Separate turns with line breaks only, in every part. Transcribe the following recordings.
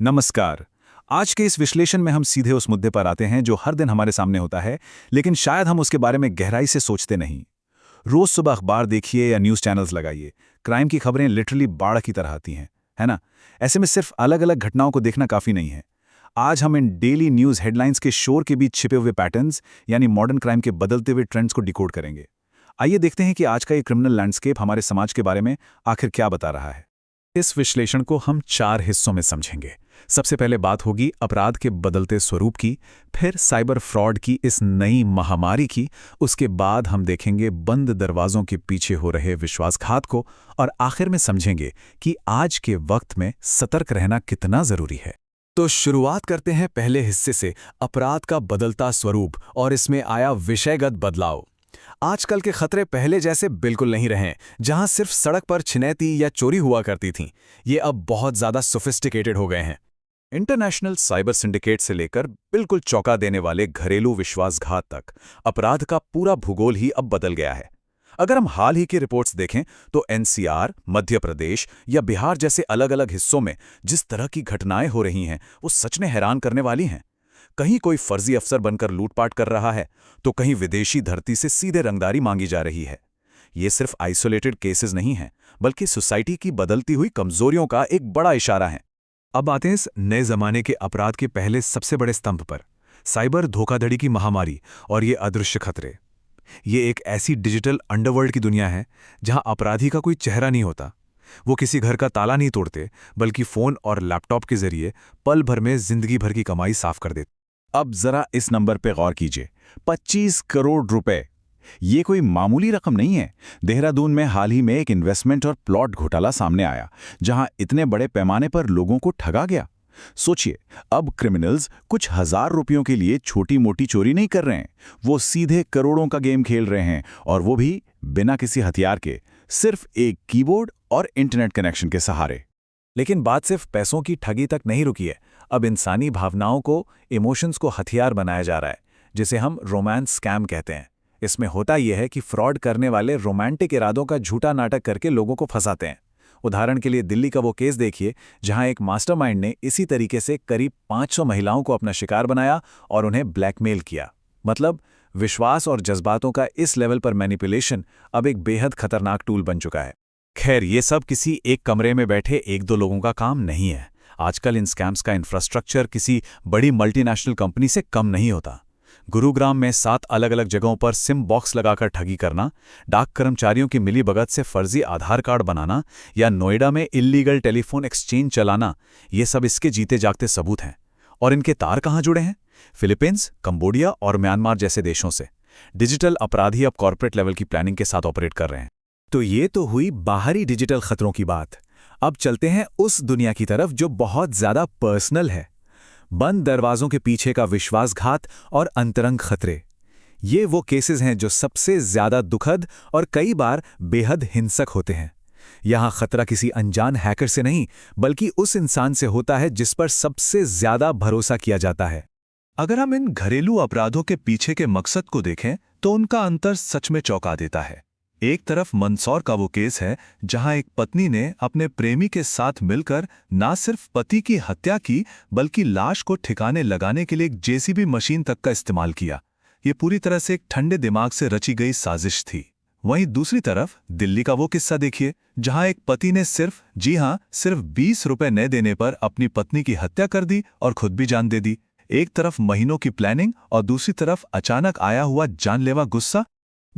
नमस्कार। आज के इस विश्लेषण में हम सीधे उस मुद्दे पर आते हैं जो हर दिन हमारे सामने होता है, लेकिन शायद हम उसके बारे में गहराई से सोचते नहीं। रोज सुबह अखबार देखिए या न्यूज़ चैनल्स लगाइए, क्राइम की खबरें लिटरली बाढ़ की तरह आती हैं, है ना? ऐसे में सिर्फ अलग-अलग घटनाओं को देखना काफ़ी नहीं है। आज हम इन डेली न्यूज़ हेडलाइंस के शोर के बीच छिपे हुए पैटर्न्स, यानी मॉडर्न क्राइम के बदलते हुए ट्रेंड्स को डिकोड करेंगे। आइए देखते हैं कि आज का ये क्रिमिनल लैंडस्केप हमारे समाज के बारे में आखिर क्या बता रहा है। इस विश्लेषण को हम 4 हिस्सों में समझेंगे। सबसे पहले बात होगी अपराध के बदलते स्वरूप की, फिर साइबर फ्रॉड की इस नई महामारी की, उसके बाद हम देखेंगे बंद दरवाजों के पीछे हो रहे विश्वासघात को, और आखिर में समझेंगे कि आज के वक्त में सतर्क रहना कितना जरूरी है। तो शुरुआत करते हैं पहले हिस्से से, अपराध का बदलता स्वरूप और इसमें आया विषयगत बदलाव। आजकल के खतरे पहले जैसे बिल्कुल नहीं रहे। जहां सिर्फ सड़क पर छिनैती या चोरी हुआ करती थीं, ये अब बहुत ज्यादा सोफिस्टिकेटेड हो गए हैं। इंटरनेशनल साइबर सिंडिकेट से लेकर बिल्कुल चौंका देने वाले घरेलू विश्वासघात तक, अपराध का पूरा भूगोल ही अब बदल गया है। अगर हम हाल ही की रिपोर्ट्स देखें तो एनसीआर, मध्य प्रदेश या बिहार जैसे अलग-अलग हिस्सों में जिस तरह की घटनाएं हो रही हैं, वो सच में हैरान करने वाली हैं। कहीं कोई फर्जी अफसर बनकर लूटपाट कर रहा है, तो कहीं विदेशी धरती से सीधे रंगदारी मांगी जा रही है। ये सिर्फ आइसोलेटेड केसेस नहीं हैं, बल्कि सोसाइटी की बदलती हुई कमजोरियों का एक बड़ा इशारा है। अब आते हैं इस नए जमाने के अपराध के पहले सबसे बड़े स्तंभ पर, साइबर धोखाधड़ी की महामारी और ये अदृश्य खतरे। ये एक ऐसी डिजिटल अंडरवर्ल्ड की दुनिया है जहां अपराधी का कोई चेहरा नहीं होता। वो किसी घर का ताला नहीं तोड़ते, बल्कि फोन और लैपटॉप के जरिए पल भर में जिंदगी भर की कमाई साफ कर देते। अब जरा इस नंबर पे गौर कीजिए, 25 करोड़ रुपए। ये कोई मामूली रकम नहीं है। देहरादून में हाल ही में एक इन्वेस्टमेंट और प्लॉट घोटाला सामने आया, जहां इतने बड़े पैमाने पर लोगों को ठगा गया। सोचिए, अब क्रिमिनल्स कुछ हजार रुपयों के लिए छोटी मोटी चोरी नहीं कर रहे हैं, वो सीधे करोड़ों का गेम खेल रहे हैं, और वो भी बिना किसी हथियार के, सिर्फ एक कीबोर्ड और इंटरनेट कनेक्शन के सहारे। लेकिन बात सिर्फ पैसों की ठगी तक नहीं रुकी है। अब इंसानी भावनाओं को, इमोशंस को हथियार बनाया जा रहा है, जिसे हम रोमांस स्कैम कहते हैं। इसमें होता यह है कि फ्रॉड करने वाले रोमांटिक इरादों का झूठा नाटक करके लोगों को फंसाते हैं। उदाहरण के लिए दिल्ली का वो केस देखिए, जहां एक मास्टरमाइंड ने इसी तरीके से करीब 500 महिलाओं को अपना शिकार बनाया और उन्हें ब्लैकमेल किया। मतलब विश्वास और जज्बातों का इस लेवल पर मैनिपुलेशन अब एक बेहद खतरनाक टूल बन चुका है। खैर, ये सब किसी एक कमरे में बैठे एक दो लोगों का काम नहीं है। आजकल इन स्कैम्स का इंफ्रास्ट्रक्चर किसी बड़ी मल्टीनेशनल कंपनी से कम नहीं होता। गुरुग्राम में 7 अलग-अलग जगहों पर सिम बॉक्स लगाकर ठगी करना, डाक कर्मचारियों की मिलीभगत से फर्जी आधार कार्ड बनाना, या नोएडा में इल्लीगल टेलीफोन एक्सचेंज चलाना, ये सब इसके जीते जागते सबूत हैं। और इनके तार कहाँ जुड़े हैं? फिलीपींस, कंबोडिया और म्यांमार जैसे देशों से। डिजिटल अपराधी अब कॉर्पोरेट लेवल की प्लानिंग के साथ ऑपरेट कर रहे हैं। तो ये तो हुई बाहरी डिजिटल खतरों की बात। अब चलते हैं उस दुनिया की तरफ जो बहुत ज्यादा पर्सनल है। बंद दरवाजों के पीछे का विश्वासघात और अंतरंग खतरे। ये वो केसेस हैं जो सबसे ज्यादा दुखद और कई बार बेहद हिंसक होते हैं। यहां खतरा किसी अनजान हैकर से नहीं, बल्कि उस इंसान से होता है जिस पर सबसे ज्यादा भरोसा किया जाता है।
अगर हम इन घरेलू अपराधों के पीछे के मकसद को देखें तो उनका अंतर सच में चौंका देता है। एक तरफ मंदसौर का वो केस है जहां एक पत्नी ने अपने प्रेमी के साथ मिलकर न सिर्फ पति की हत्या की, बल्कि लाश को ठिकाने लगाने के लिए एक जेसीबी मशीन तक का इस्तेमाल किया। ये पूरी तरह से एक ठंडे दिमाग से रची गई साजिश थी। वहीं दूसरी तरफ दिल्ली का वो किस्सा देखिए, जहां एक पति ने सिर्फ 20 रुपए न देने पर अपनी पत्नी की हत्या कर दी और खुद भी जान दे दी। एक तरफ महीनों की प्लानिंग और दूसरी तरफ अचानक आया हुआ जानलेवा गुस्सा।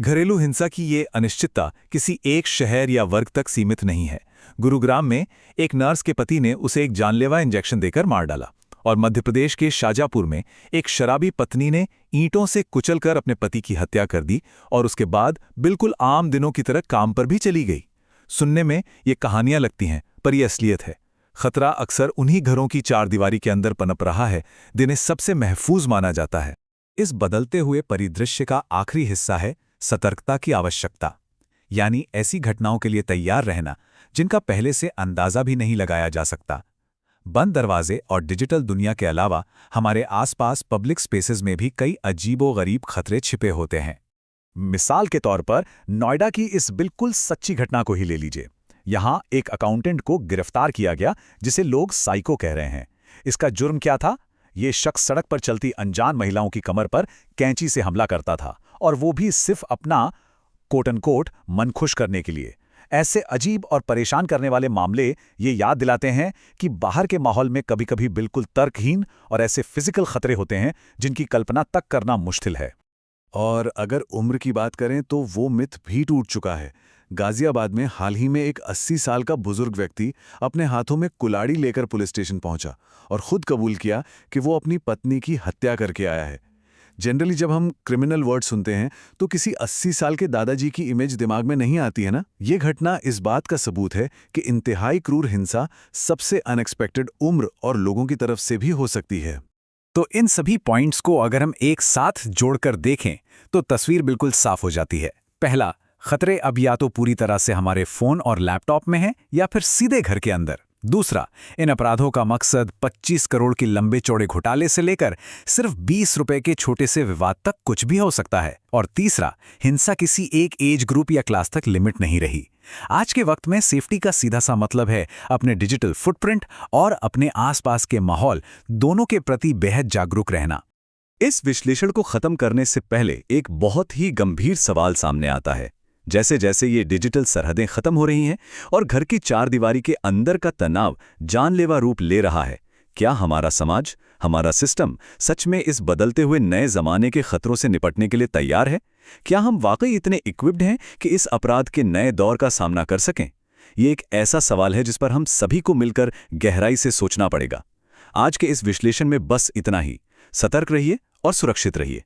घरेलू हिंसा की ये अनिश्चितता किसी एक शहर या वर्ग तक सीमित नहीं है। गुरुग्राम में एक नर्स के पति ने उसे एक जानलेवा इंजेक्शन देकर मार डाला, और मध्य प्रदेश के शाजापुर में एक शराबी पत्नी ने ईंटों से कुचलकर अपने पति की हत्या कर दी और उसके बाद बिल्कुल आम दिनों की तरह काम पर भी चली गई। सुनने में ये कहानियां लगती हैं, पर ये असलियत है। खतरा अक्सर उन्हीं घरों की चारदीवारी के अंदर पनप रहा है जिन्हें सबसे महफूज माना जाता है। इस बदलते हुए परिदृश्य का आखिरी हिस्सा है सतर्कता की आवश्यकता, यानी ऐसी घटनाओं के लिए तैयार रहना जिनका पहले से अंदाजा भी नहीं लगाया जा सकता। बंद दरवाजे और डिजिटल दुनिया के अलावा हमारे आसपास पब्लिक स्पेसेस में भी कई अजीबोगरीब खतरे छिपे होते हैं। मिसाल के तौर पर नोएडा की इस बिल्कुल सच्ची घटना को ही ले लीजिए। यहां एक अकाउंटेंट को गिरफ्तार किया गया जिसे लोग साइको कह रहे हैं। इसका जुर्म क्या था? ये शख्स सड़क पर चलती अनजान महिलाओं की कमर पर कैंची से हमला करता था, और वो भी सिर्फ अपना कोट अनकोट मन खुश करने के लिए। ऐसे अजीब और परेशान करने वाले मामले ये याद दिलाते हैं कि बाहर के माहौल में कभी-कभी बिल्कुल तर्कहीन और ऐसे फिजिकल खतरे होते हैं जिनकी कल्पना तक करना मुश्किल है।
और अगर उम्र की बात करें तो वो मिथ भी टूट चुका है। गाजियाबाद में हाल ही में एक 80 साल का बुजुर्ग व्यक्ति अपने हाथों में कुल्हाड़ी लेकर पुलिस स्टेशन पहुंचा और खुद कबूल किया कि वो अपनी पत्नी की हत्या करके आया है। जनरली जब हम क्रिमिनल वर्ड सुनते हैं तो किसी 80 साल के दादाजी की इमेज दिमाग में नहीं आती है ना। ये घटना इस बात का सबूत है कि इंतहाई क्रूर हिंसा सबसे अनएक्सपेक्टेड उम्र और लोगों की तरफ से भी हो सकती है।
तो इन सभी पॉइंट्स को अगर हम एक साथ जोड़कर देखें तो तस्वीर बिल्कुल साफ हो जाती है। पहला, खतरे अब या तो पूरी तरह से हमारे फोन और लैपटॉप में हैं या फिर सीधे घर के अंदर। दूसरा, इन अपराधों का मकसद 25 करोड़ के लंबे चौड़े घोटाले से लेकर सिर्फ 20 रुपए के छोटे से विवाद तक कुछ भी हो सकता है। और तीसरा, हिंसा किसी एक एज ग्रुप या क्लास तक लिमिट नहीं रही। आज के वक्त में सेफ्टी का सीधा सा मतलब है अपने डिजिटल फुटप्रिंट और अपने आसपास के माहौल दोनों के प्रति बेहद जागरूक रहना।
इस विश्लेषण को खत्म करने से पहले एक बहुत ही गंभीर सवाल सामने आता है। जैसे जैसे ये डिजिटल सरहदें खत्म हो रही हैं और घर की चारदीवारी के अंदर का तनाव जानलेवा रूप ले रहा है, क्या हमारा समाज, हमारा सिस्टम सच में इस बदलते हुए नए जमाने के खतरों से निपटने के लिए तैयार है? क्या हम वाकई इतने इक्विप्ड हैं कि इस अपराध के नए दौर का सामना कर सकें? ये एक ऐसा सवाल है जिस पर हम सभी को मिलकर गहराई से सोचना पड़ेगा। आज के इस विश्लेषण में बस इतना ही। सतर्क रहिए और सुरक्षित रहिए।